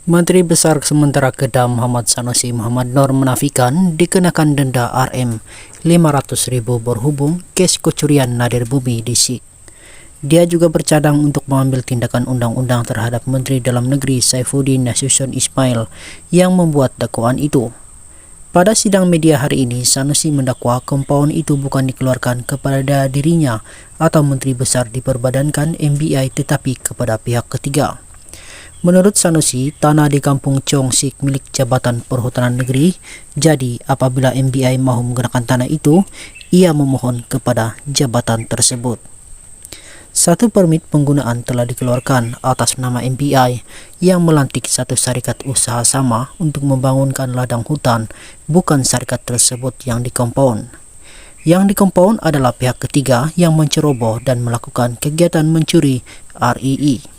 Menteri Besar Sementara Kedah Muhammad Sanusi Muhammad Nur menafikan dikenakan denda Rm500.000 berhubung kes kecurian nadir bumi di SIK. Dia juga bercadang untuk mengambil tindakan undang-undang terhadap Menteri Dalam Negeri Saifuddin Nasution Ismail yang membuat dakwaan itu. Pada sidang media hari ini, Sanusi mendakwa kompaun itu bukan dikeluarkan kepada dirinya atau Menteri Besar diperbadankan MBI tetapi kepada pihak ketiga. Menurut Sanusi, tanah di Kampung Chong Sik milik Jabatan Perhutanan Negeri, jadi apabila MBI mahu menggunakan tanah itu, ia memohon kepada jabatan tersebut. Satu permit penggunaan telah dikeluarkan atas nama MBI yang melantik satu syarikat usaha sama untuk membangunkan ladang hutan, bukan syarikat tersebut yang dikompaun. Yang dikompaun adalah pihak ketiga yang menceroboh dan melakukan kegiatan mencuri RII.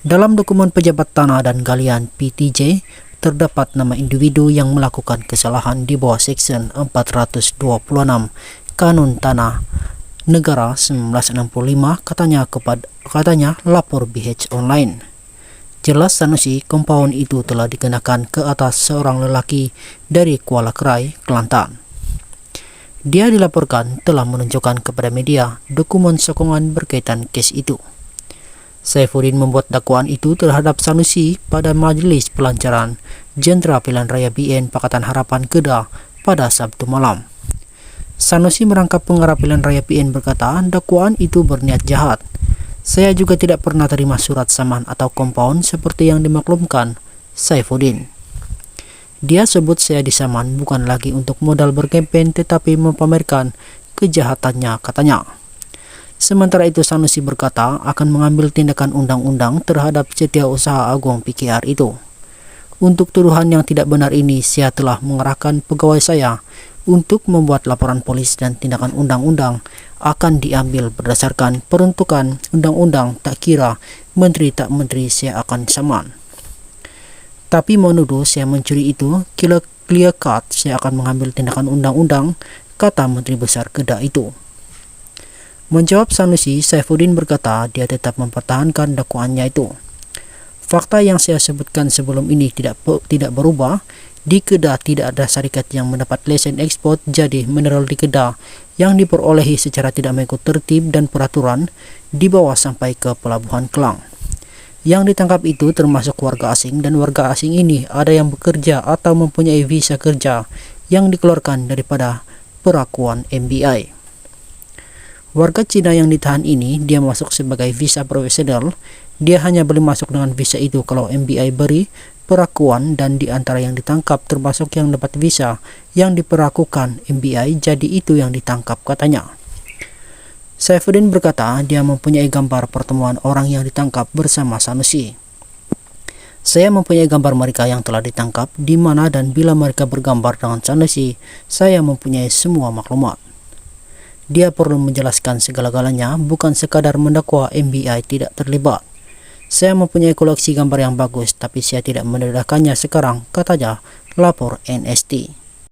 Dalam dokumen pejabat tanah dan galian PTJ, terdapat nama individu yang melakukan kesalahan di bawah Seksyen 426 Kanun Tanah Negara 1965, katanya lapor BH Online. Jelas Sanusi, kompaun itu telah dikenakan ke atas seorang lelaki dari Kuala Krai, Kelantan. Dia dilaporkan telah menunjukkan kepada media dokumen sokongan berkaitan kes itu. Saifuddin membuat dakwaan itu terhadap Sanusi pada Majelis Pelancaran Jentera Pilihan Raya BN Pakatan Harapan Kedah pada Sabtu malam. Sanusi merangkap pengarah Pilihan Raya PN berkata dakwaan itu berniat jahat. Saya juga tidak pernah terima surat saman atau kompaun seperti yang dimaklumkan Saifuddin. Dia sebut saya disaman bukan lagi untuk modal berkempen tetapi mempamerkan kejahatannya, katanya. Sementara itu Sanusi berkata akan mengambil tindakan undang-undang terhadap Setiausaha Agung PKR itu. Untuk tuduhan yang tidak benar ini, saya telah mengerahkan pegawai saya untuk membuat laporan polis dan tindakan undang-undang akan diambil berdasarkan peruntukan undang-undang. Tak kira menteri tak menteri saya akan saman. Tapi menuduh saya mencuri itu clear cut, saya akan mengambil tindakan undang-undang, kata Menteri Besar Kedah itu. Menjawab Sanusi, Saifuddin berkata dia tetap mempertahankan dakwaannya itu. Fakta yang saya sebutkan sebelum ini tidak berubah. Di Kedah tidak ada syarikat yang mendapat lesen ekspor jadi mineral di Kedah yang diperolehi secara tidak mengikut tertib dan peraturan dibawa sampai ke Pelabuhan Kelang. Yang ditangkap itu termasuk warga asing, dan warga asing ini ada yang bekerja atau mempunyai visa kerja yang dikeluarkan daripada perakuan MBI. Warga Cina yang ditahan ini, dia masuk sebagai visa profesional. Dia hanya boleh masuk dengan visa itu kalau MBI beri perakuan, dan di antara yang ditangkap termasuk yang dapat visa yang diperlakukan MBI, jadi itu yang ditangkap, katanya. Saifuddin berkata dia mempunyai gambar pertemuan orang yang ditangkap bersama Sanusi. Saya mempunyai gambar mereka yang telah ditangkap, di mana dan bila mereka bergambar dengan Sanusi, saya mempunyai semua maklumat. Dia perlu menjelaskan segala-galanya, bukan sekadar mendakwa MBI tidak terlibat. Saya mempunyai koleksi gambar yang bagus, tapi saya tidak mendedahkannya sekarang, katanya, lapor NST.